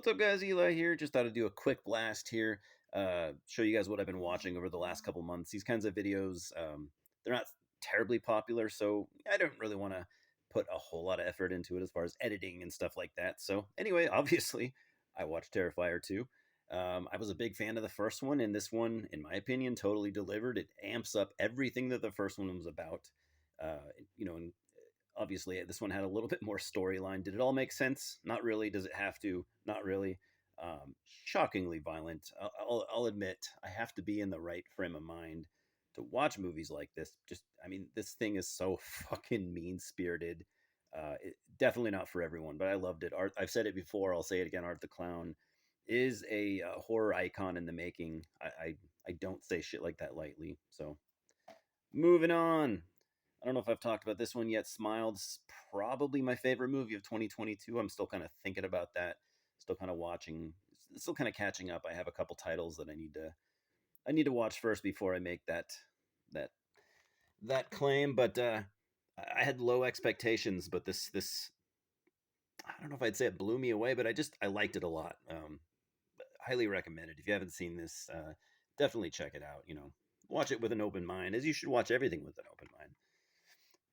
What's up, guys? Eli here. Just thought I'd do a quick blast here, show you guys what I've been watching over the last couple months. These kinds of videos, they're not terribly popular, so I don't really want to put a whole lot of effort into it as far as editing and stuff like that. So, anyway, obviously, I watched Terrifier 2. I was a big fan of the first one, and this one, in my opinion, totally delivered. It amps up everything that the first one was about. And obviously this one had a little bit more storyline. Did it all make sense? Not really. Does it have to? Not really. Shockingly violent. I'll admit I have to be in the right frame of mind to watch movies like this. This thing is so fucking mean spirited. Definitely not for everyone, but I loved it. Art, I've said it before. I'll say it again. Art the Clown is a horror icon in the making. I don't say shit like that lightly. So moving on. I don't know if I've talked about this one yet. Smiled's probably my favorite movie of 2022. I'm still kind of thinking about that. Still kind of watching. Still kind of catching up. I have a couple titles that I need to watch first before I make that that claim. But I had low expectations. But this I don't know if I'd say it blew me away, but I liked it a lot. Highly recommend it. If you haven't seen this, definitely check it out. Watch it with an open mind, as you should watch everything with an open mind.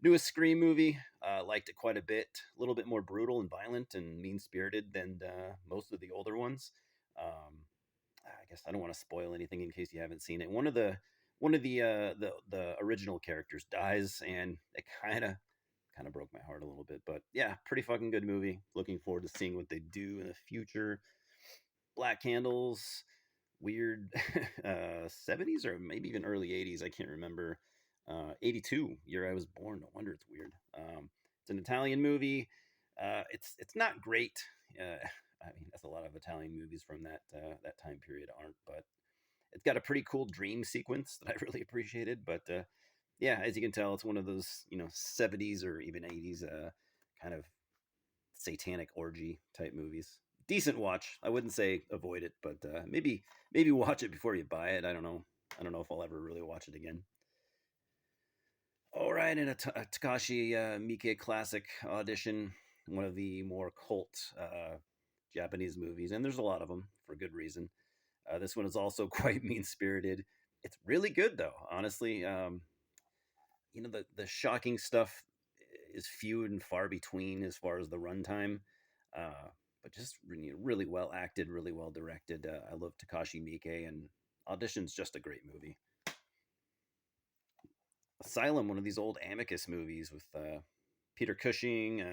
Newest Scream movie, liked it quite a bit. A little bit more brutal and violent and mean spirited than most of the older ones. I guess I don't want to spoil anything in case you haven't seen it. One of the original characters dies, and it kind of broke my heart a little bit. But yeah, pretty fucking good movie. Looking forward to seeing what they do in the future. Black Candles, weird 70s or maybe even early 80s. I can't remember. 82, year I was born. No wonder it's weird. It's an Italian movie. It's not great. That's a lot of Italian movies from that time period aren't, but it's got a pretty cool dream sequence that I really appreciated. But yeah, as you can tell, it's one of those 70s or even 80s kind of satanic orgy type movies. Decent watch. I wouldn't say avoid it, but maybe watch it before you buy it. I don't know. I don't know if I'll ever really watch it again. All right, and a Takashi Miike classic, Audition, one of the more cult Japanese movies, and there's a lot of them for good reason. This one is also quite mean spirited. It's really good though, honestly. The shocking stuff is few and far between as far as the runtime, but just really well acted, really well directed. I love Takashi Miike, and Audition's just a great movie. Asylum, one of these old Amicus movies with Peter Cushing. I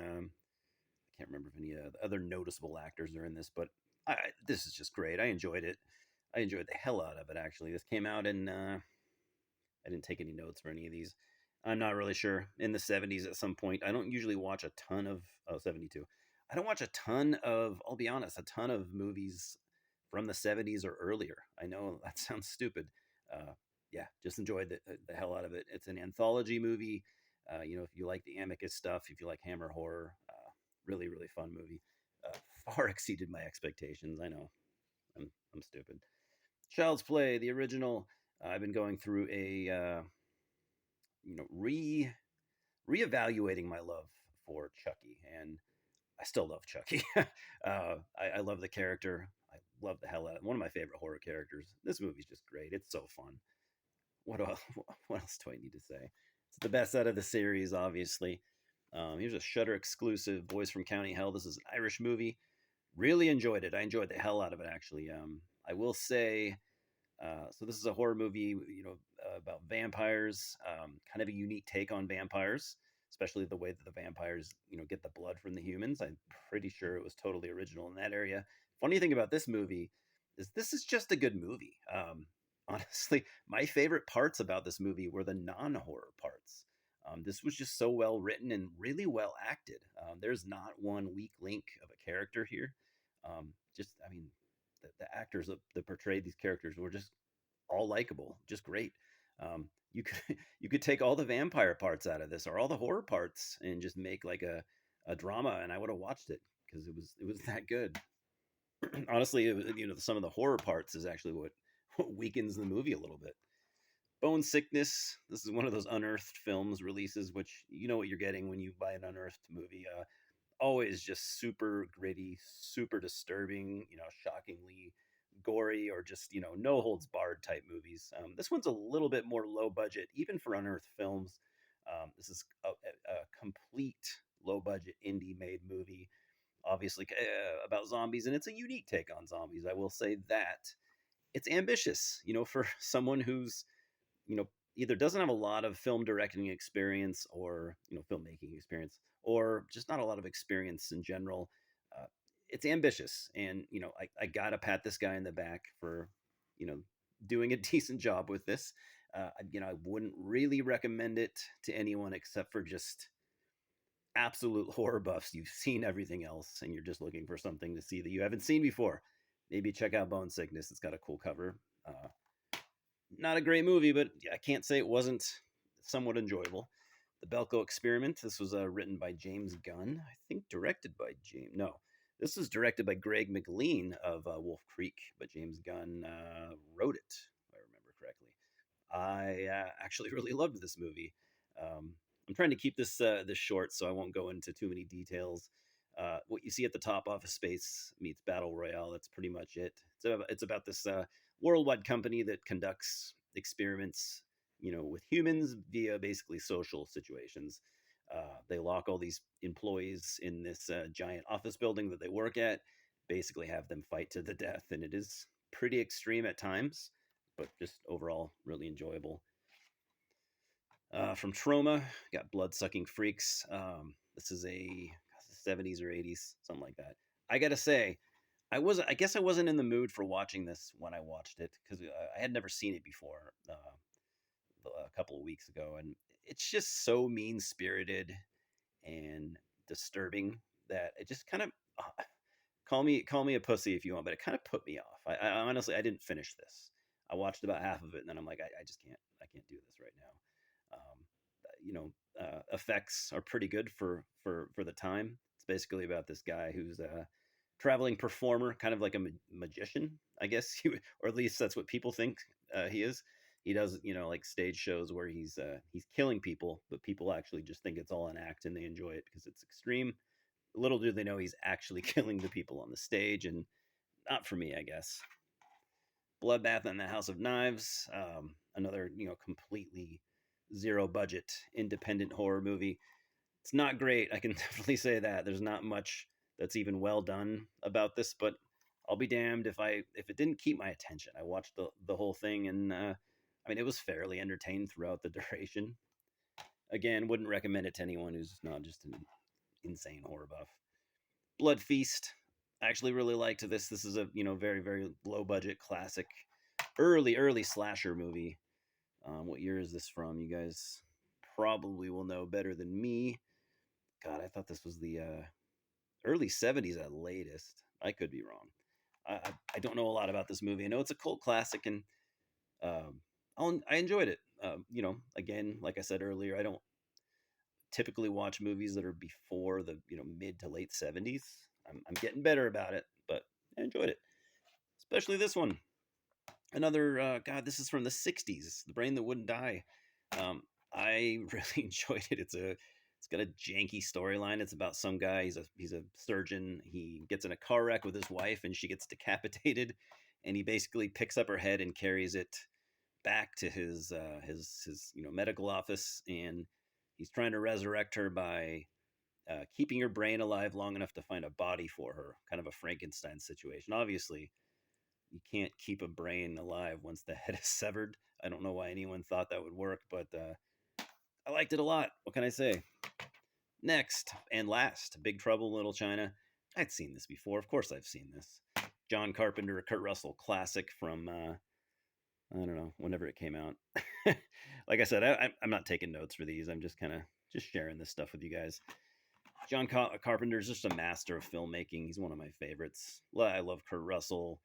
can't remember if any other noticeable actors are in this, but this is just great. I enjoyed it. I enjoyed the hell out of it, actually. This came out in, I didn't take any notes for any of these. I'm not really sure. In the 70s at some point. I don't usually watch a ton of, 72. I don't watch a ton of, I'll be honest, a ton of movies from the 70s or earlier. I know that sounds stupid. Uh, yeah, just enjoyed the hell out of it. It's an anthology movie. If you like the Amicus stuff, if you like Hammer horror, really, really fun movie. Far exceeded my expectations. I know, I'm stupid. Child's Play, the original. I've been going through a reevaluating my love for Chucky, and I still love Chucky. I love the character. I love the hell out of it. One of my favorite horror characters. This movie's just great. It's so fun. What else, what else do I need to say? It's the best out of the series, obviously. Here's a Shudder exclusive, Boys from County Hell. This is an Irish movie. Really enjoyed it. I enjoyed the hell out of it, actually. I will say, so this is a horror movie, about vampires. Kind of a unique take on vampires, especially the way that the vampires, get the blood from the humans. I'm pretty sure it was totally original in that area. Funny thing about this movie is this is just a good movie. Honestly, my favorite parts about this movie were the non-horror parts. This was just so well written and really well acted. There's not one weak link of a character here. The actors that portrayed these characters were just all likable, just great. You could you could take all the vampire parts out of this or all the horror parts and just make like a drama, and I would have watched it because it was that good. Honestly, some of the horror parts is actually what weakens the movie a little bit. Bone Sickness. This is one of those unearthed films releases, which you know what you're getting when you buy an unearthed movie. always just super gritty, super disturbing, shockingly gory, or just, no holds barred type movies. This one's a little bit more low budget, even for unearthed films. This is a complete low budget indie made movie, obviously about zombies, and it's a unique take on zombies. I will say that it's ambitious, for someone who's, you know, either doesn't have a lot of film directing experience, or, filmmaking experience, or just not a lot of experience in general. Uh, it's ambitious. And, I got to pat this guy in the back for, you know, doing a decent job with this. I wouldn't really recommend it to anyone except for just absolute horror buffs. You've seen everything else and you're just looking for something to see that you haven't seen before. Maybe check out Bone Sickness. It's got a cool cover. Not a great movie, but I can't say it wasn't somewhat enjoyable. The Belko Experiment. This was written by James Gunn. I think directed by James. No, this was directed by Greg McLean of Wolf Creek, but James Gunn wrote it, if I remember correctly. I actually really loved this movie. Um, I'm trying to keep this short, so I won't go into too many details. What you see at the top, Office Space meets Battle Royale. That's pretty much it. It's about this worldwide company that conducts experiments, with humans via basically social situations. They lock all these employees in this giant office building that they work at, basically have them fight to the death, and it is pretty extreme at times, but just overall really enjoyable. From Troma, got Blood Sucking Freaks. This is a 70's or 80's, something like that. I gotta say, I guess I wasn't in the mood for watching this when I watched it, because I had never seen it before a couple of weeks ago, and it's just so mean spirited and disturbing that it just kind of call me a pussy if you want, but it kind of put me off. I honestly, I didn't finish this. I watched about half of it, and then I'm like, I just can't. I can't do this right now. Effects are pretty good for the time. It's basically about this guy who's a traveling performer, kind of like a magician, I guess, or at least that's what people think he is. He does, like stage shows where he's killing people, but people actually just think it's all an act and they enjoy it because it's extreme. Little do they know he's actually killing the people on the stage, and not for me, I guess. Bloodbath and the House of Knives, another completely zero budget independent horror movie. It's not great. I can definitely say that. There's not much that's even well done about this, but I'll be damned if it didn't keep my attention. I watched the whole thing, and it was fairly entertained throughout the duration. Again, wouldn't recommend it to anyone who's not just an insane horror buff. Blood Feast. I actually really liked this. This is a very very low budget classic, early slasher movie. What year is this from? You guys probably will know better than me. God, I thought this was the early 70's at latest. I could be wrong. I don't know a lot about this movie. I know it's a cult classic, and I enjoyed it. Again, like I said earlier, I don't typically watch movies that are before the mid to late 70's. I'm getting better about it, but I enjoyed it, especially this one. Another God, this is from the 60's, The Brain That Wouldn't Die. I really enjoyed it. It's got a janky storyline. It's about some guy. He's a surgeon. He gets in a car wreck with his wife, and she gets decapitated. And he basically picks up her head and carries it back to his medical office, and he's trying to resurrect her by keeping her brain alive long enough to find a body for her. Kind of a Frankenstein situation. Obviously, you can't keep a brain alive once the head is severed. I don't know why anyone thought that would work, but I liked it a lot. What can I say? Next and last, Big Trouble in Little China. I'd seen this before. Of course I've seen this. John Carpenter, Kurt Russell classic from, I don't know, whenever it came out. Like I said, I'm not taking notes for these. I'm just kind of just sharing this stuff with you guys. John Carpenter is just a master of filmmaking. He's one of my favorites. I love Kurt Russell.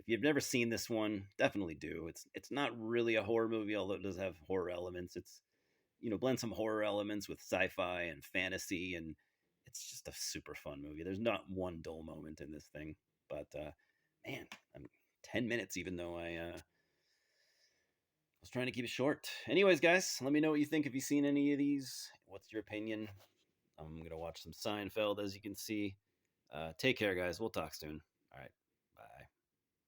If you've never seen this one, definitely do. It's not really a horror movie, although it does have horror elements. It's blend some horror elements with sci-fi and fantasy, and it's just a super fun movie. There's not one dull moment in this thing. But man, I'm 10 minutes, even though I was trying to keep it short. Anyways, guys, let me know what you think. Have you seen any of these? What's your opinion? I'm gonna watch some Seinfeld, as you can see. Take care, guys. We'll talk soon. All right.